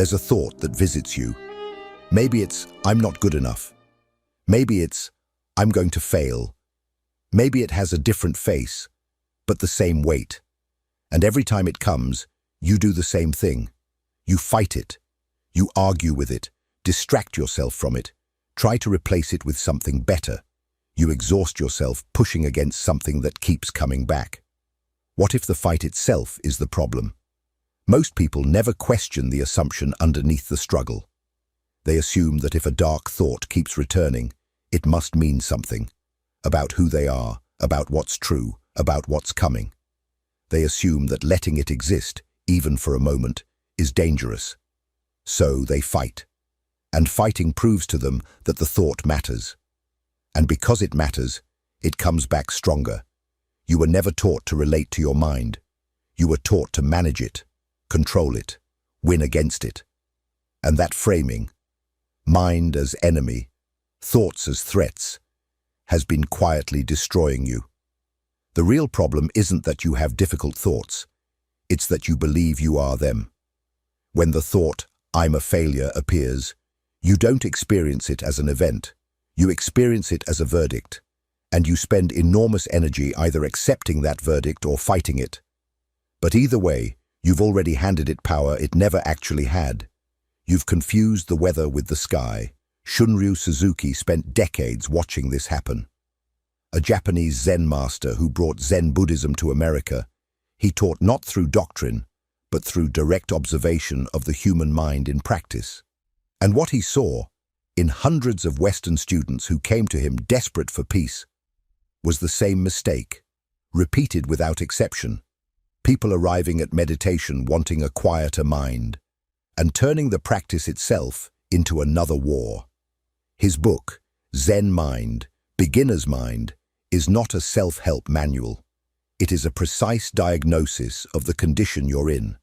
There's a thought that visits you. Maybe it's, I'm not good enough. Maybe it's, I'm going to fail. Maybe it has a different face, but the same weight. And every time it comes, you do the same thing. You fight it. You argue with it. Distract yourself from it. Try to replace it with something better. You exhaust yourself pushing against something that keeps coming back. What if the fight itself is the problem? Most people never question the assumption underneath the struggle. They assume that if a dark thought keeps returning, it must mean something. About who they are, about what's true, about what's coming. They assume that letting it exist, even for a moment, is dangerous. So they fight. And fighting proves to them that the thought matters. And because it matters, it comes back stronger. You were never taught to relate to your mind. You were taught to manage it, control it, win against it. And that framing, mind as enemy, thoughts as threats, has been quietly destroying you. The real problem isn't that you have difficult thoughts. It's that you believe you are them. When the thought, I'm a failure, appears, you don't experience it as an event. You experience it as a verdict, and you spend enormous energy either accepting that verdict or fighting it. But either way, you've already handed it power it never actually had. You've confused the weather with the sky. Shunryu Suzuki spent decades watching this happen. A Japanese Zen master who brought Zen Buddhism to America, he taught not through doctrine, but through direct observation of the human mind in practice. And what he saw, in hundreds of Western students who came to him desperate for peace, was the same mistake, repeated without exception. People arriving at meditation wanting a quieter mind, and turning the practice itself into another war. His book, Zen Mind, Beginner's Mind, is not a self-help manual. It is a precise diagnosis of the condition you're in,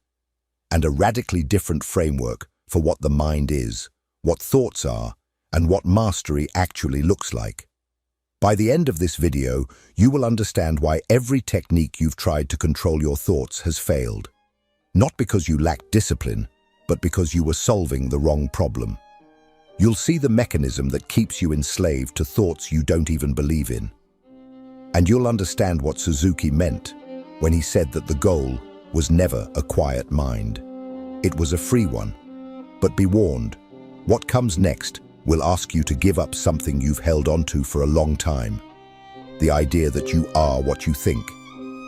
and a radically different framework for what the mind is, what thoughts are, and what mastery actually looks like. By the end of this video, you will understand why every technique you've tried to control your thoughts has failed. Not because you lacked discipline, but because you were solving the wrong problem. You'll see the mechanism that keeps you enslaved to thoughts you don't even believe in. And you'll understand what Suzuki meant when he said that the goal was never a quiet mind. It was a free one. But be warned, what comes next will ask you to give up something you've held onto for a long time. The idea that you are what you think,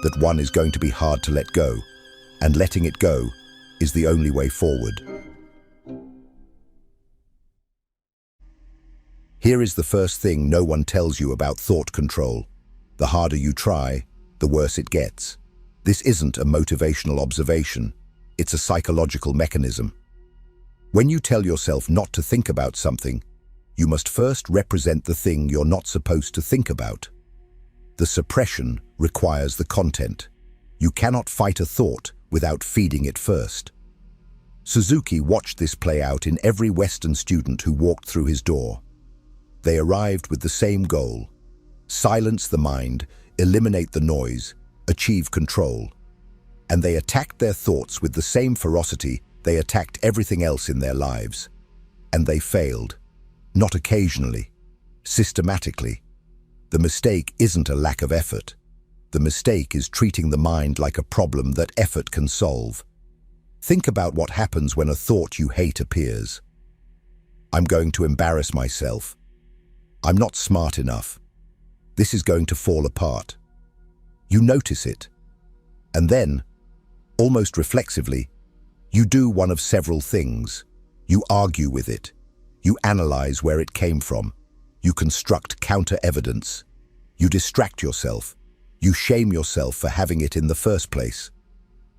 that one is going to be hard to let go, and letting it go is the only way forward. Here is the first thing no one tells you about thought control. The harder you try, the worse it gets. This isn't a motivational observation, it's a psychological mechanism. When you tell yourself not to think about something, you must first represent the thing you're not supposed to think about. The suppression requires the content. You cannot fight a thought without feeding it first. Suzuki watched this play out in every Western student who walked through his door. They arrived with the same goal: silence the mind, eliminate the noise, achieve control. And they attacked their thoughts with the same ferocity they attacked everything else in their lives. And they failed. Not occasionally, systematically. The mistake isn't a lack of effort. The mistake is treating the mind like a problem that effort can solve. Think about what happens when a thought you hate appears. I'm going to embarrass myself. I'm not smart enough. This is going to fall apart. You notice it. And then, almost reflexively, you do one of several things. You argue with it. You analyze where it came from. You construct counter-evidence. You distract yourself. You shame yourself for having it in the first place.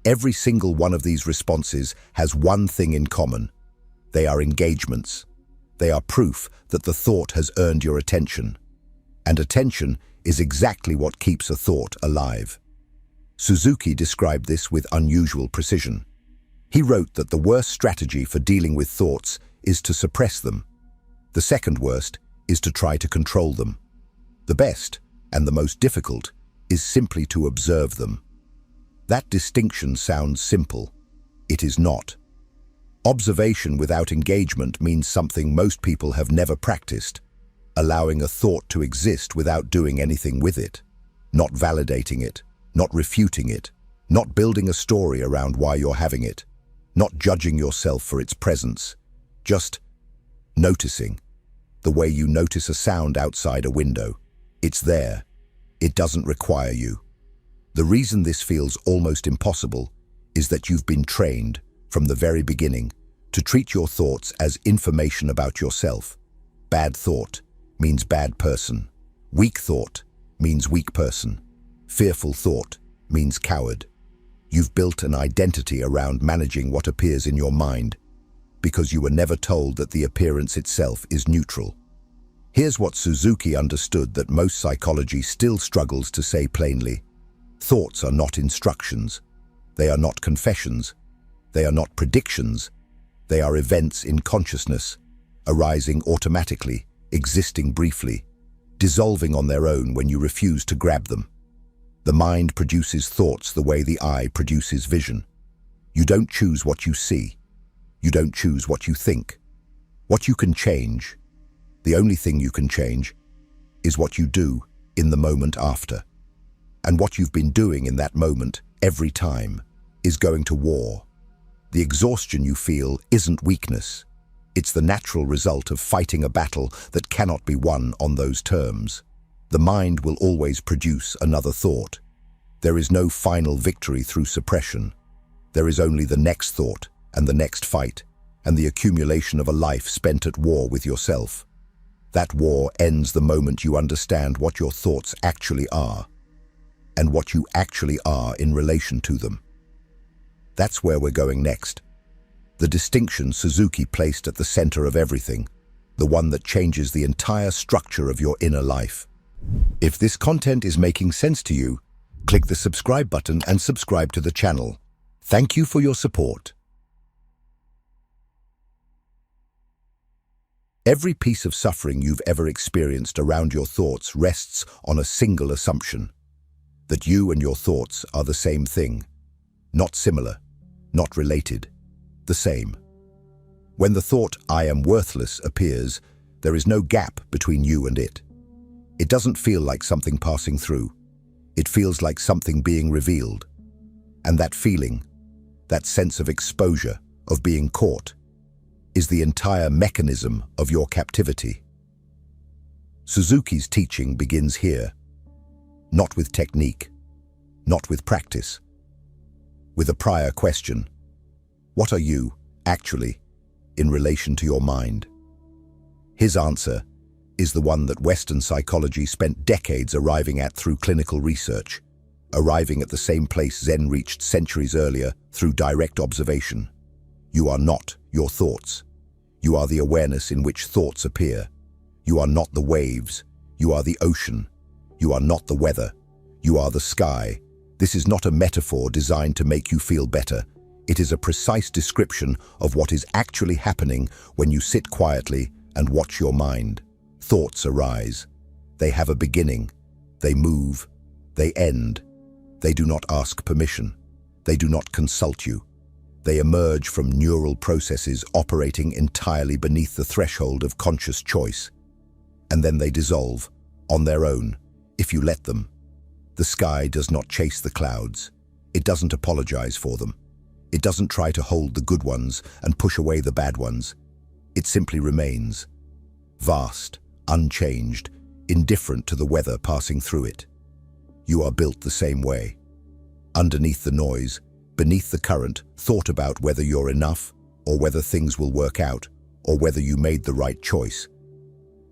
Every single one of these responses has one thing in common. They are engagements. They are proof that the thought has earned your attention. And attention is exactly what keeps a thought alive. Suzuki described this with unusual precision. He wrote that the worst strategy for dealing with thoughts is to suppress them. The second worst is to try to control them. The best, and the most difficult, is simply to observe them. That distinction sounds simple. It is not. Observation without engagement means something most people have never practiced, allowing a thought to exist without doing anything with it, not validating it, not refuting it, not building a story around why you're having it, not judging yourself for its presence, just noticing, the way you notice a sound outside a window. It's there. It doesn't require you. The reason this feels almost impossible is that you've been trained, from the very beginning, to treat your thoughts as information about yourself. Bad thought means bad person. Weak thought means weak person. Fearful thought means coward. You've built an identity around managing what appears in your mind because you were never told that the appearance itself is neutral. Here's what Suzuki understood that most psychology still struggles to say plainly. Thoughts are not instructions. They are not confessions. They are not predictions. They are events in consciousness, arising automatically, existing briefly, dissolving on their own when you refuse to grab them. The mind produces thoughts the way the eye produces vision. You don't choose what you see. You don't choose what you think. What you can change, the only thing you can change, is what you do in the moment after. And what you've been doing in that moment, every time, is going to war. The exhaustion you feel isn't weakness. It's the natural result of fighting a battle that cannot be won on those terms. The mind will always produce another thought. There is no final victory through suppression. There is only the next thought and the next fight, and the accumulation of a life spent at war with yourself. That war ends the moment you understand what your thoughts actually are, and what you actually are in relation to them. That's where we're going next. The distinction Suzuki placed at the center of everything, the one that changes the entire structure of your inner life. If this content is making sense to you, click the subscribe button and subscribe to the channel. Thank you for your support. Every piece of suffering you've ever experienced around your thoughts rests on a single assumption: that you and your thoughts are the same thing, not similar, not related, the same. When the thought, "I am worthless," appears, there is no gap between you and it. It doesn't feel like something passing through. It feels like something being revealed. And that feeling, that sense of exposure, of being caught, is the entire mechanism of your captivity. Suzuki's teaching begins here, not with technique, not with practice, with a prior question: what are you, actually, in relation to your mind? His answer is the one that Western psychology spent decades arriving at through clinical research, arriving at the same place Zen reached centuries earlier through direct observation. You are not your thoughts. You are the awareness in which thoughts appear. You are not the waves. You are the ocean. You are not the weather. You are the sky. This is not a metaphor designed to make you feel better. It is a precise description of what is actually happening when you sit quietly and watch your mind. Thoughts arise. They have a beginning. They move. They end. They do not ask permission. They do not consult you. They emerge from neural processes operating entirely beneath the threshold of conscious choice. And then they dissolve, on their own, if you let them. The sky does not chase the clouds. It doesn't apologize for them. It doesn't try to hold the good ones and push away the bad ones. It simply remains, vast, unchanged, indifferent to the weather passing through it. You are built the same way. Underneath the noise, beneath the current, thought about whether you're enough, or whether things will work out, or whether you made the right choice.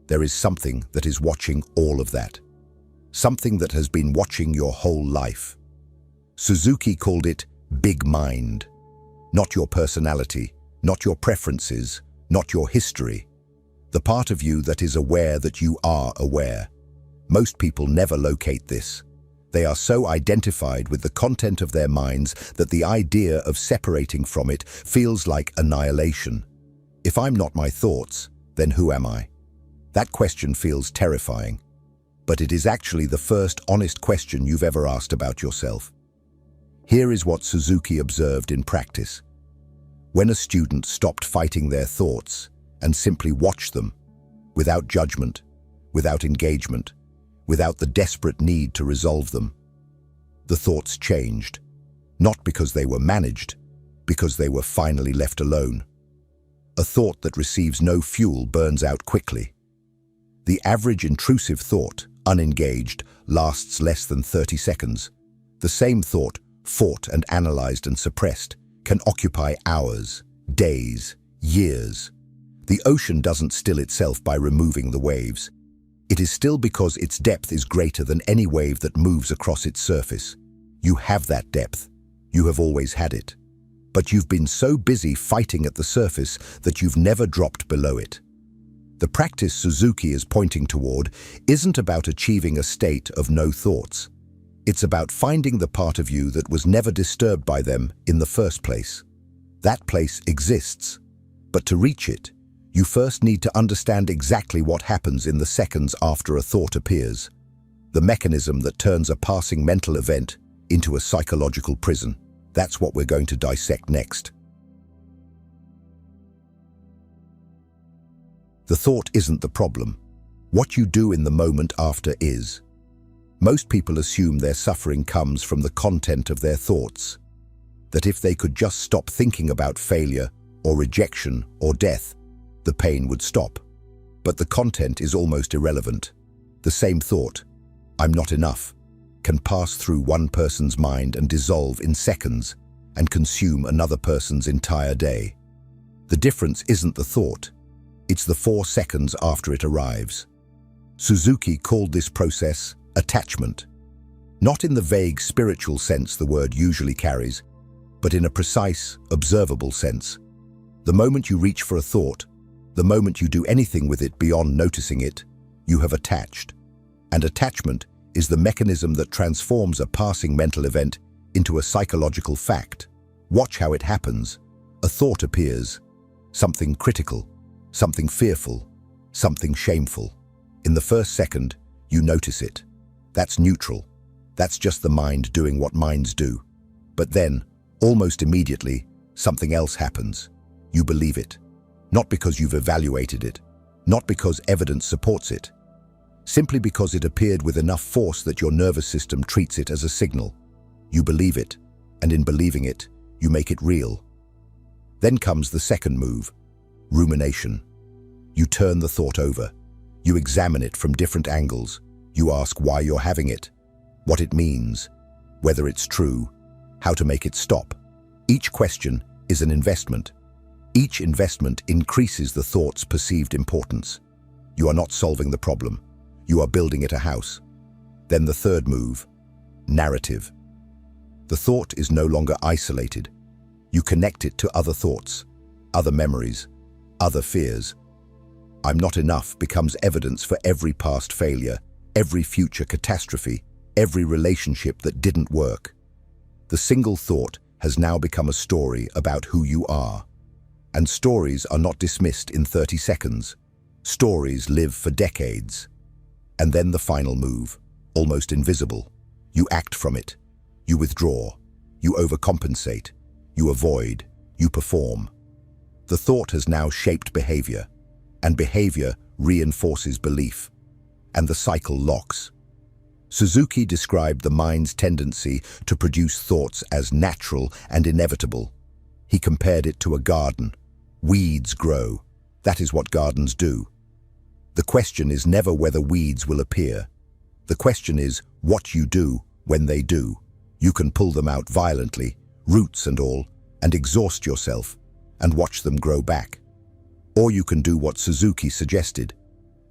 There is something that is watching all of that. Something that has been watching your whole life. Suzuki called it big mind. Not your personality, not your preferences, not your history. The part of you that is aware that you are aware. Most people never locate this. They are so identified with the content of their minds that the idea of separating from it feels like annihilation. If I'm not my thoughts, then who am I? That question feels terrifying. But it is actually the first honest question you've ever asked about yourself. Here is what Suzuki observed in practice. When a student stopped fighting their thoughts and simply watched them, without judgment, without engagement, without the desperate need to resolve them, the thoughts changed, not because they were managed, because they were finally left alone. A thought that receives no fuel burns out quickly. The average intrusive thought, unengaged, lasts less than 30 seconds. The same thought, fought and analyzed and suppressed, can occupy hours, days, years. The ocean doesn't still itself by removing the waves. It is still because its depth is greater than any wave that moves across its surface. You have that depth. You have always had it. But you've been so busy fighting at the surface that you've never dropped below it. The practice Suzuki is pointing toward isn't about achieving a state of no thoughts. It's about finding the part of you that was never disturbed by them in the first place. That place exists, but to reach it, you first need to understand exactly what happens in the seconds after a thought appears. The mechanism that turns a passing mental event into a psychological prison. That's what we're going to dissect next. The thought isn't the problem. What you do in the moment after is. Most people assume their suffering comes from the content of their thoughts. That if they could just stop thinking about failure or rejection or death, the pain would stop. But the content is almost irrelevant. The same thought, "I'm not enough," can pass through one person's mind and dissolve in seconds and consume another person's entire day. The difference isn't the thought, it's the 4 seconds after it arrives. Suzuki called this process attachment, not in the vague spiritual sense the word usually carries, but in a precise, observable sense. The moment you reach for a thought, the moment you do anything with it beyond noticing it, you have attached. And attachment is the mechanism that transforms a passing mental event into a psychological fact. Watch how it happens. A thought appears, something critical, something fearful, something shameful. In the first second, you notice it. That's neutral. That's just the mind doing what minds do. But then, almost immediately, something else happens. You believe it. Not because you've evaluated it, not because evidence supports it, simply because it appeared with enough force that your nervous system treats it as a signal. You believe it, and in believing it, you make it real. Then comes the second move, rumination. You turn the thought over. You examine it from different angles. You ask why you're having it, what it means, whether it's true, how to make it stop. Each question is an investment. Each investment increases the thought's perceived importance. You are not solving the problem. You are building it a house. Then the third move, narrative. The thought is no longer isolated. You connect it to other thoughts, other memories, other fears. "I'm not enough" becomes evidence for every past failure, every future catastrophe, every relationship that didn't work. The single thought has now become a story about who you are. And stories are not dismissed in 30 seconds. Stories live for decades. And then the final move, almost invisible. You act from it. You withdraw. You overcompensate. You avoid. You perform. The thought has now shaped behavior, and behavior reinforces belief, and the cycle locks. Suzuki described the mind's tendency to produce thoughts as natural and inevitable. He compared it to a garden. Weeds grow. That is what gardens do. The question is never whether weeds will appear. The question is what you do when they do. You can pull them out violently, roots and all, and exhaust yourself, and watch them grow back. Or you can do what Suzuki suggested.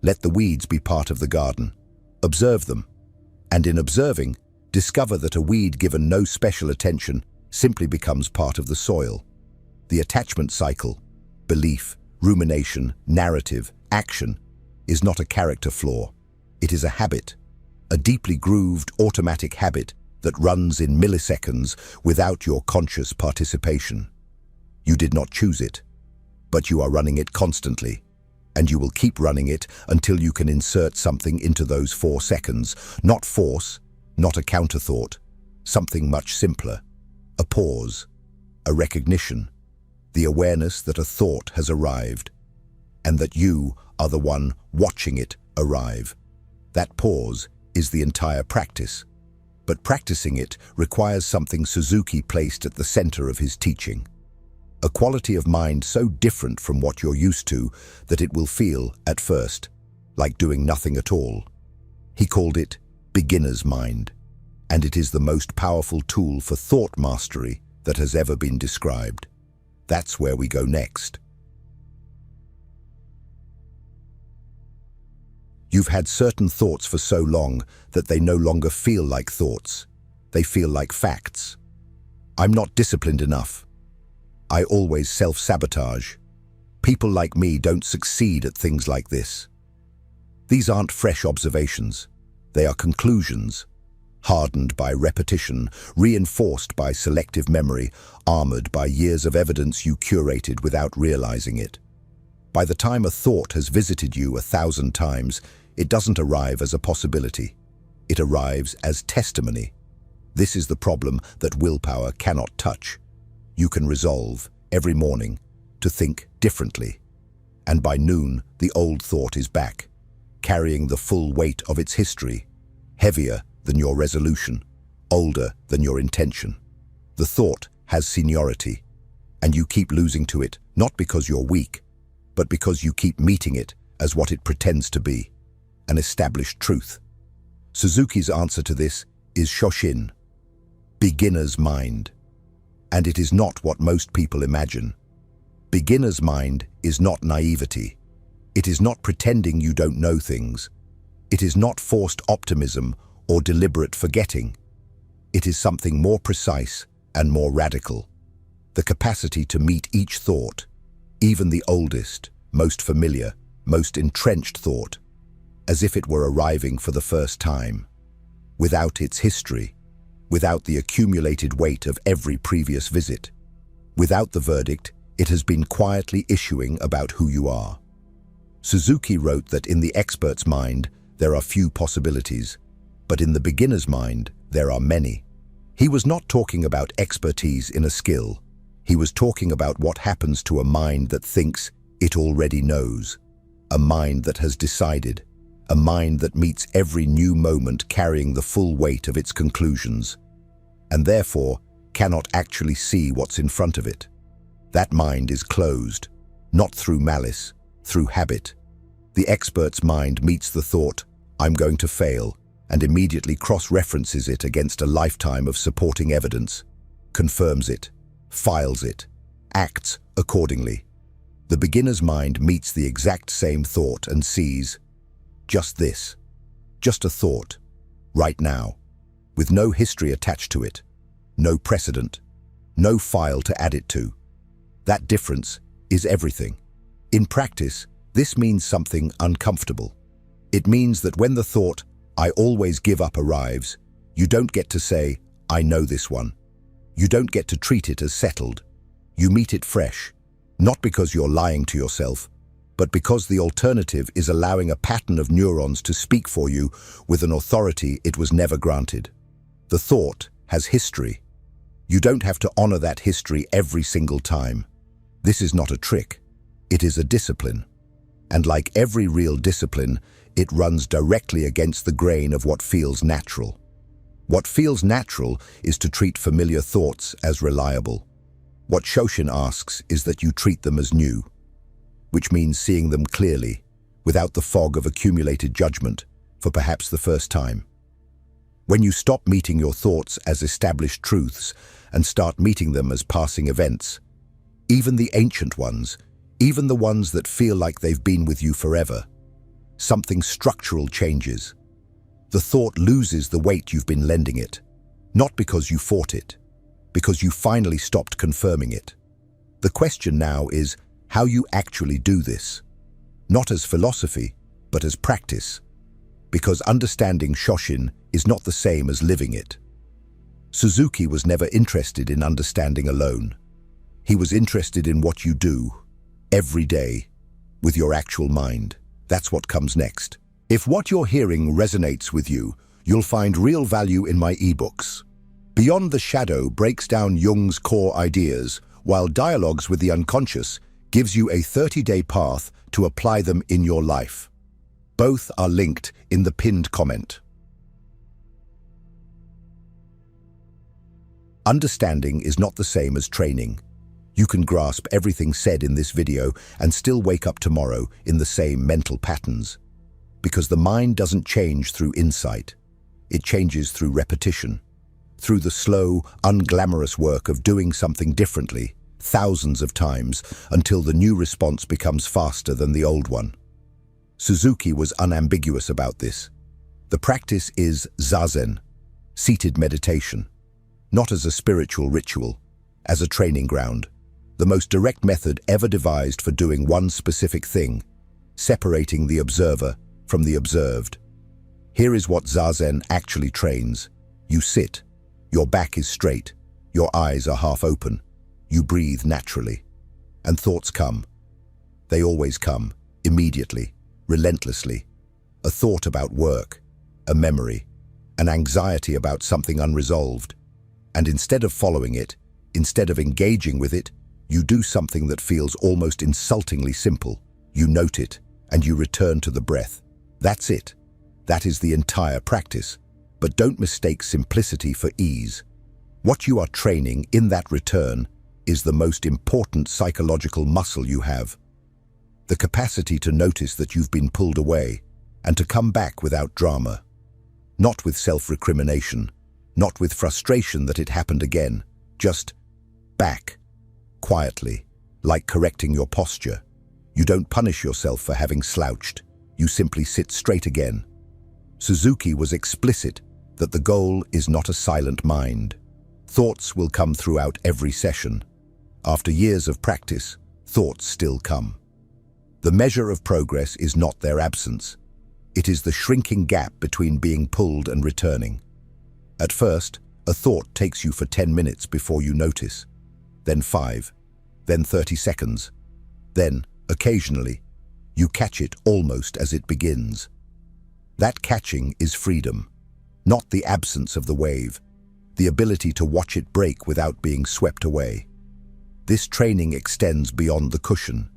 Let the weeds be part of the garden. Observe them. And in observing, discover that a weed given no special attention simply becomes part of the soil. The attachment cycle, belief, rumination, narrative, action, is not a character flaw. It is a habit, a deeply grooved automatic habit that runs in milliseconds without your conscious participation. You did not choose it, but you are running it constantly, and you will keep running it until you can insert something into those 4 seconds. Not force, not a counterthought, something much simpler. A pause, a recognition, the awareness that a thought has arrived, and that you are the one watching it arrive. That pause is the entire practice. But practicing it requires something Suzuki placed at the center of his teaching. A quality of mind so different from what you're used to that it will feel, at first, like doing nothing at all. He called it beginner's mind, and it is the most powerful tool for thought mastery that has ever been described. That's where we go next. You've had certain thoughts for so long that they no longer feel like thoughts. They feel like facts. I'm not disciplined enough. I always self-sabotage. People like me don't succeed at things like this. These aren't fresh observations. They are conclusions, hardened by repetition, reinforced by selective memory, armored by years of evidence you curated without realizing it. By the time a thought has visited you 1,000 times, it doesn't arrive as a possibility. It arrives as testimony. This is the problem that willpower cannot touch. You can resolve, every morning, to think differently. And by noon, the old thought is back, carrying the full weight of its history, heavier than your resolution, older than your intention. The thought has seniority, and you keep losing to it, not because you're weak, but because you keep meeting it as what it pretends to be, an established truth. Suzuki's answer to this is Shoshin, beginner's mind. And it is not what most people imagine. Beginner's mind is not naivety. It is not pretending you don't know things. It is not forced optimism or deliberate forgetting. It is something more precise and more radical. The capacity to meet each thought, even the oldest, most familiar, most entrenched thought, as if it were arriving for the first time, without its history, without the accumulated weight of every previous visit, without the verdict it has been quietly issuing about who you are. Suzuki wrote that in the expert's mind there are few possibilities, but in the beginner's mind there are many. He was not talking about expertise in a skill. He was talking about what happens to a mind that thinks it already knows, a mind that has decided, a mind that meets every new moment carrying the full weight of its conclusions, and therefore cannot actually see what's in front of it. That mind is closed, not through malice, through habit. The expert's mind meets the thought, "I'm going to fail," and immediately cross-references it against a lifetime of supporting evidence, confirms it, files it, acts accordingly. The beginner's mind meets the exact same thought and sees just this, just a thought, right now, with no history attached to it, no precedent, no file to add it to. That difference is everything. In practice, this means something uncomfortable. It means that when the thought, "I always give up," arrives, you don't get to say, "I know this one." You don't get to treat it as settled. You meet it fresh, not because you're lying to yourself, but because the alternative is allowing a pattern of neurons to speak for you with an authority it was never granted. The thought has history. You don't have to honor that history every single time. This is not a trick. It is a discipline. And like every real discipline, it runs directly against the grain of what feels natural. What feels natural is to treat familiar thoughts as reliable. What Shoshin asks is that you treat them as new, which means seeing them clearly, without the fog of accumulated judgment, for perhaps the first time. When you stop meeting your thoughts as established truths and start meeting them as passing events, even the ancient ones, even the ones that feel like they've been with you forever, something structural changes. The thought loses the weight you've been lending it, not because you fought it, because you finally stopped confirming it. The question now is how you actually do this, not as philosophy, but as practice, because understanding Shoshin is not the same as living it. Suzuki was never interested in understanding alone. He was interested in what you do, every day, with your actual mind. That's what comes next. If what you're hearing resonates with you, you'll find real value in my ebooks. Beyond the Shadow breaks down Jung's core ideas, while Dialogues with the Unconscious gives you a 30-day path to apply them in your life. Both are linked in the pinned comment. Understanding is not the same as training. You can grasp everything said in this video and still wake up tomorrow in the same mental patterns. Because the mind doesn't change through insight. It changes through repetition. Through the slow, unglamorous work of doing something differently, thousands of times, until the new response becomes faster than the old one. Suzuki was unambiguous about this. The practice is zazen, seated meditation, not as a spiritual ritual, as a training ground, the most direct method ever devised for doing one specific thing, separating the observer from the observed. Here is what zazen actually trains. You sit, your back is straight, your eyes are half open, you breathe naturally, and thoughts come. They always come, immediately, relentlessly. A thought about work, a memory, an anxiety about something unresolved. And instead of following it, instead of engaging with it, you do something that feels almost insultingly simple. You note it, and you return to the breath. That's it. That is the entire practice. But don't mistake simplicity for ease. What you are training in that return is the most important psychological muscle you have. The capacity to notice that you've been pulled away and to come back without drama. Not with self-recrimination, not with frustration that it happened again, just back, quietly, like correcting your posture. You don't punish yourself for having slouched. You simply sit straight again. Suzuki was explicit that the goal is not a silent mind. Thoughts will come throughout every session. After years of practice, thoughts still come. The measure of progress is not their absence. It is the shrinking gap between being pulled and returning. At first, a thought takes you for 10 minutes before you notice, then 5, then 30 seconds. Then, occasionally, you catch it almost as it begins. That catching is freedom, not the absence of the wave, the ability to watch it break without being swept away. This training extends beyond the cushion.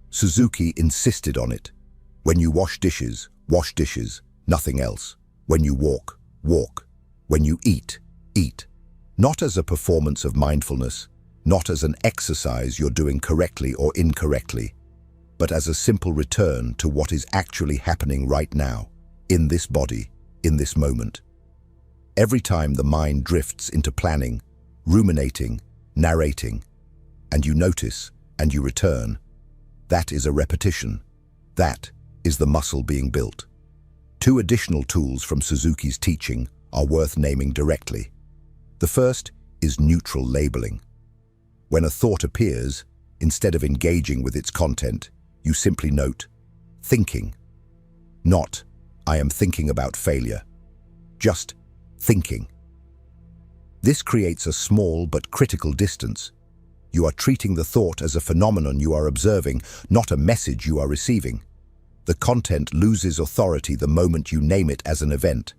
Suzuki insisted on it. When you wash dishes, nothing else. When you walk, walk. When you eat, eat. Not as a performance of mindfulness, not as an exercise you're doing correctly or incorrectly, but as a simple return to what is actually happening right now, in this body, in this moment. Every time the mind drifts into planning, ruminating, narrating, and you notice and you return, that is a repetition. That is the muscle being built. 2 additional tools from Suzuki's teaching are worth naming directly. The first is neutral labeling. When a thought appears, instead of engaging with its content, you simply note, thinking. Not, I am thinking about failure. Just thinking. This creates a small but critical distance. You are treating the thought as a phenomenon you are observing, not a message you are receiving. The content loses authority the moment you name it as an event.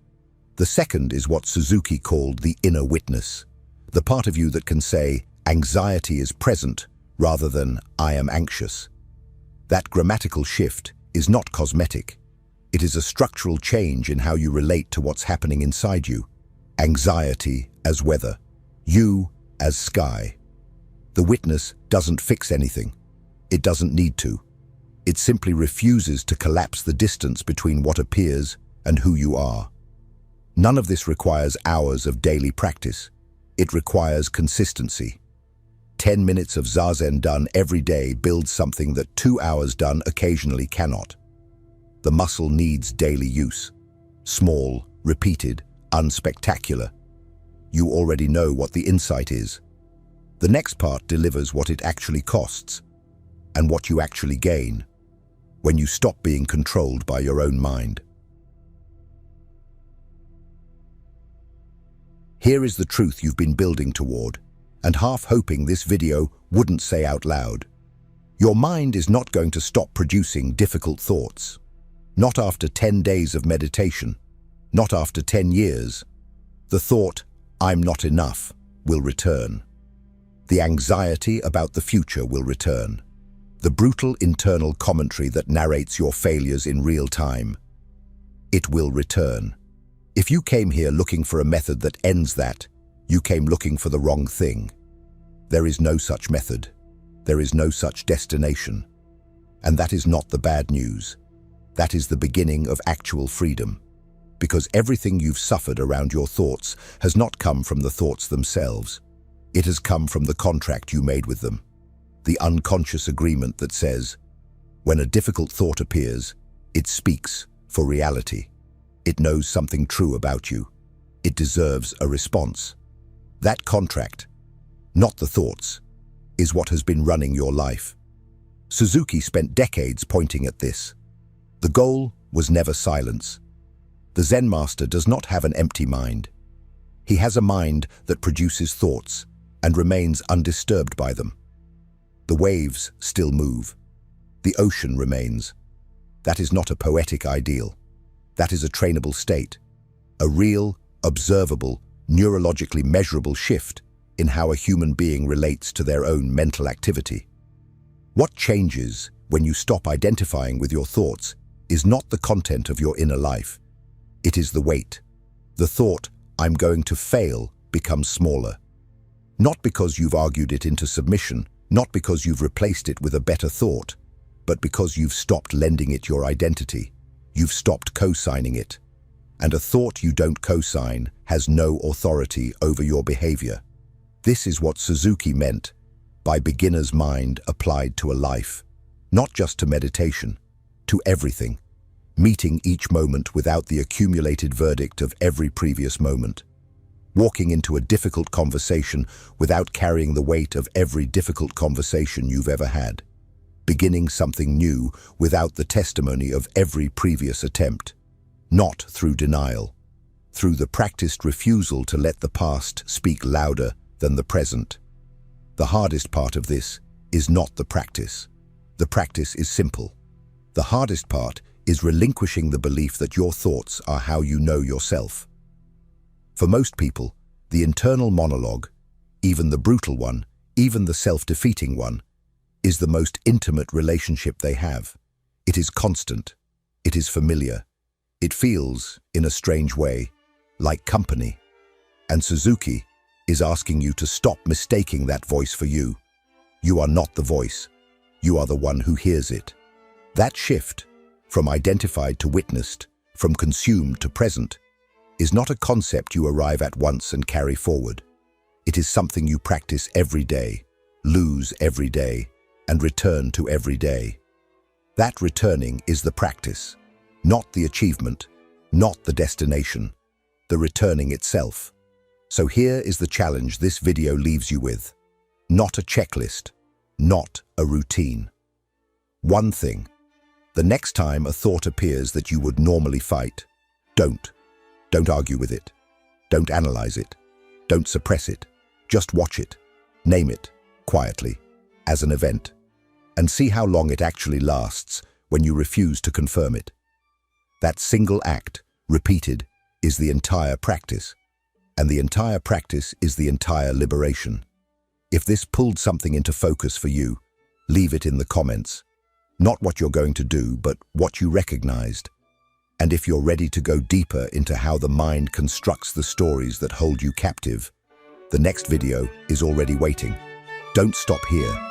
The second is what Suzuki called the inner witness, the part of you that can say, anxiety is present, rather than, I am anxious. That grammatical shift is not cosmetic. It is a structural change in how you relate to what's happening inside you. Anxiety as weather, you as sky. The witness doesn't fix anything. It doesn't need to. It simply refuses to collapse the distance between what appears and who you are. None of this requires hours of daily practice. It requires consistency. 10 minutes of zazen done every day builds something that 2 hours done occasionally cannot. The muscle needs daily use. Small, repeated, unspectacular. You already know what the insight is. The next part delivers what it actually costs and what you actually gain when you stop being controlled by your own mind. Here is the truth you've been building toward, and half hoping this video wouldn't say out loud. Your mind is not going to stop producing difficult thoughts. Not after 10 days of meditation. Not after 10 years. The thought, I'm not enough, will return. The anxiety about the future will return. The brutal internal commentary that narrates your failures in real time. It will return. If you came here looking for a method that ends that, you came looking for the wrong thing. There is no such method. There is no such destination. And that is not the bad news. That is the beginning of actual freedom. Because everything you've suffered around your thoughts has not come from the thoughts themselves. It has come from the contract you made with them. The unconscious agreement that says, when a difficult thought appears, it speaks for reality. It knows something true about you. It deserves a response. That contract, not the thoughts, is what has been running your life. Suzuki spent decades pointing at this. The goal was never silence. The Zen master does not have an empty mind. He has a mind that produces thoughts and remains undisturbed by them. The waves still move. The ocean remains. That is not a poetic ideal. That is a trainable state, a real, observable, neurologically measurable shift in how a human being relates to their own mental activity. What changes when you stop identifying with your thoughts is not the content of your inner life. It is the weight. The thought, I'm going to fail, becomes smaller. Not because you've argued it into submission, not because you've replaced it with a better thought, but because you've stopped lending it your identity. You've stopped co-signing it. And a thought you don't co-sign has no authority over your behavior. This is what Suzuki meant by beginner's mind applied to a life, not just to meditation, to everything, meeting each moment without the accumulated verdict of every previous moment, walking into a difficult conversation without carrying the weight of every difficult conversation you've ever had, beginning something new without the testimony of every previous attempt, not through denial, through the practiced refusal to let the past speak louder than the present. The hardest part of this is not the practice. The practice is simple. The hardest part is relinquishing the belief that your thoughts are how you know yourself. For most people, the internal monologue, even the brutal one, even the self-defeating one, is the most intimate relationship they have. It is constant. It is familiar. It feels, in a strange way, like company. And Suzuki is asking you to stop mistaking that voice for you. You are not the voice. You are the one who hears it. That shift, from identified to witnessed, from consumed to present, is not a concept you arrive at once and carry forward. It is something you practice every day, lose every day, and return to every day. That returning is the practice, not the achievement, not the destination, the returning itself. So here is the challenge this video leaves you with. Not a checklist, not a routine. One thing. The next time a thought appears that you would normally fight, don't argue with it. Don't analyze it. Don't suppress it. Just watch it. Name it, quietly, as an event, and see how long it actually lasts when you refuse to confirm it. That single act, repeated, is the entire practice, and the entire practice is the entire liberation. If this pulled something into focus for you, leave it in the comments. Not what you're going to do, but what you recognized. And if you're ready to go deeper into how the mind constructs the stories that hold you captive, the next video is already waiting. Don't stop here.